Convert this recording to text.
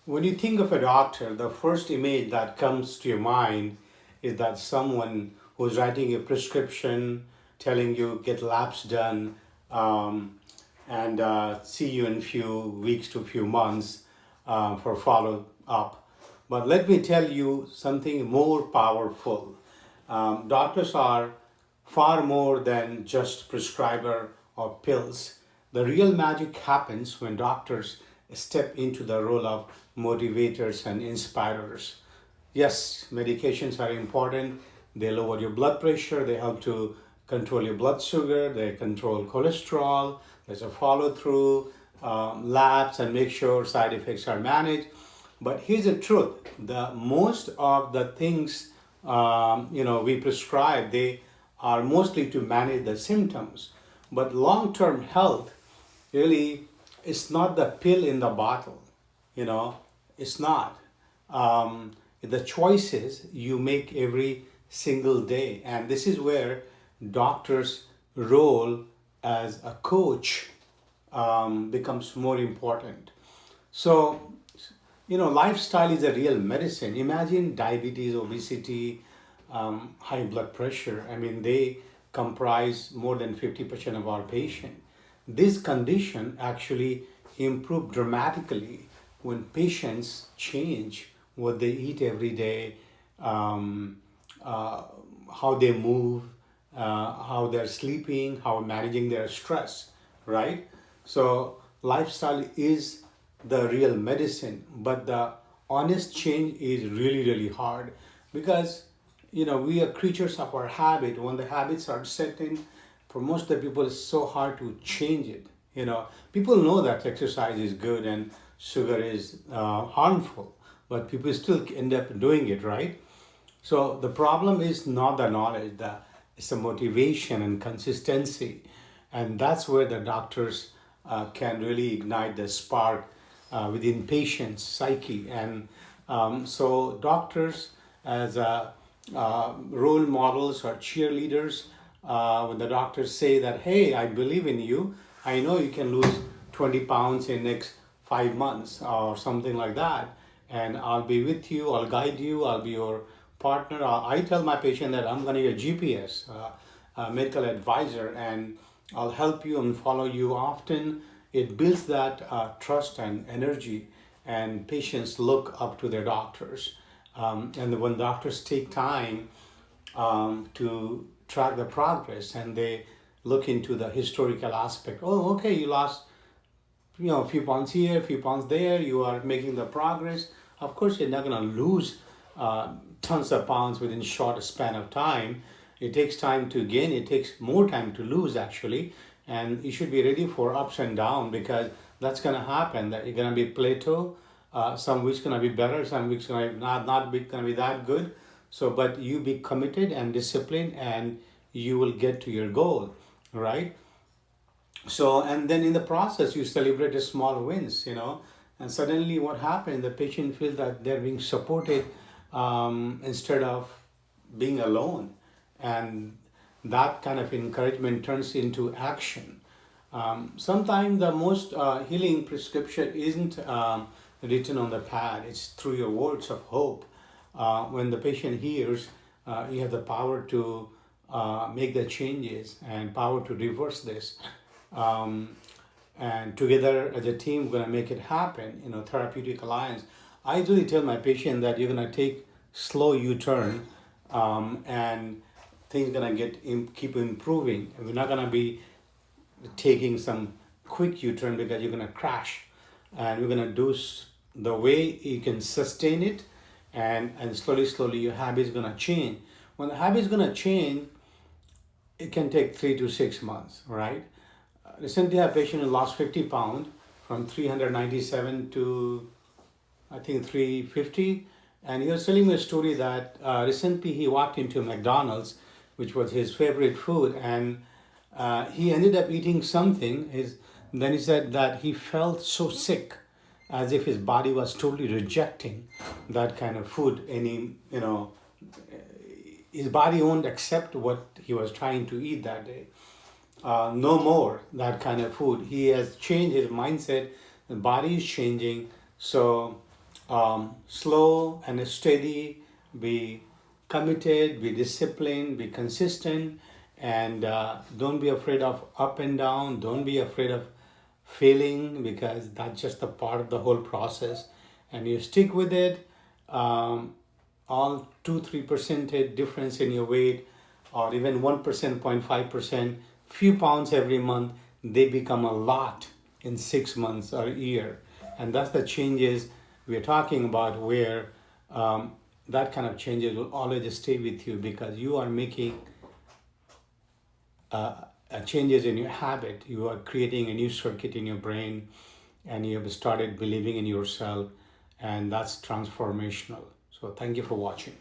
When you think of a doctor, the first image that comes to your mind is that someone who's writing a prescription, telling you get labs done, and see you in few weeks to few months for follow up. But let me tell you something more powerful. Doctors are far more than just prescriber or pills. The real magic happens when doctors step into the role of motivators and inspirers. Yes, medications are important. They lower your blood pressure, they help to control your blood sugar, they control cholesterol, there's a follow through, labs, and make sure side effects are managed. But here's the truth: the most of the things we prescribe, they are mostly to manage the symptoms. But long-term health really is not the pill in the bottle. You know, it's not. The choices you make every single day, and this is where doctors' role as a coach becomes more important. So, lifestyle is a real medicine. Imagine diabetes, obesity, high blood pressure. I mean, they comprise more than 50% of our patient. This condition actually improve dramatically when patients change what they eat every day, um, uh, how they move, how they're sleeping, how managing their stress, right? So lifestyle is the real medicine, but the honest change is really, really hard because we are creatures of our habit. When the habits are set in, for most of the people, it's so hard to change it. People know that exercise is good and sugar is harmful, but people still end up doing it, right? So the problem is not the knowledge, it's the motivation and consistency, and that's where the doctors can really ignite the spark within patients' psyche. And so doctors as role models or cheerleaders, when the doctors say that, hey, I believe in you, I know you can lose 20 pounds in next 5 months or something like that, and I'll be with you, I'll guide you, I'll be your partner. I tell my patient that I'm going to be a GPS, medical advisor, and I'll help you and follow you often. It builds that trust and energy, and patients look up to their doctors. And when doctors take time to track the progress, and they look into the historical aspect. Oh, okay, you lost a few pounds here, a few pounds there. You are making the progress. Of course, you're not going to lose tons of pounds within short span of time. It takes time to gain. It takes more time to lose actually, and you should be ready for ups and downs because that's going to happen. That you're going to be plateau. Some weeks going to be better. Some weeks going to not be going to be that good. So, but you be committed and disciplined, and you will get to your goal, right? So, and then in the process you celebrate the small wins, and suddenly what happened, the patient feels that they're being supported instead of being alone, and that kind of encouragement turns into action. Sometimes the most healing prescription isn't written on the pad, it's through your words of hope. When the patient hears, you have the power to make the changes and power to reverse this. Um, and together as a team, we're going to make it happen. Therapeutic alliance. I usually tell my patient that you're going to take slow U-turn, and things going to keep improving. And we're not going to be taking some quick U-turn because you're going to crash, and we're going to do the way you can sustain it, and slowly your habit is going to change. When the habit is going to change, it can take 3 to 6 months, right? Recently, a patient who lost 50 pounds from 397 to I think 350, and he was telling me a story that recently he walked into McDonald's, which was his favorite food, and he ended up eating something. Then he said that he felt so sick, as if his body was totally rejecting that kind of food. Any, his body won't accept what he was trying to eat that day. No more that kind of food. He has changed his mindset. The body is changing. So slow and steady, be committed, be disciplined, be consistent, and don't be afraid of up and down. Don't be afraid of failing, because that's just a part of the whole process. And you stick with it. All 2-3% difference in your weight, or even 1%, 0.5%, few pounds every month, they become a lot in 6 months or a year. And that's the changes we're talking about, where that kind of changes will always stay with you, because you are making changes in your habit. You are creating a new circuit in your brain, and you have started believing in yourself, and that's transformational. So thank you for watching.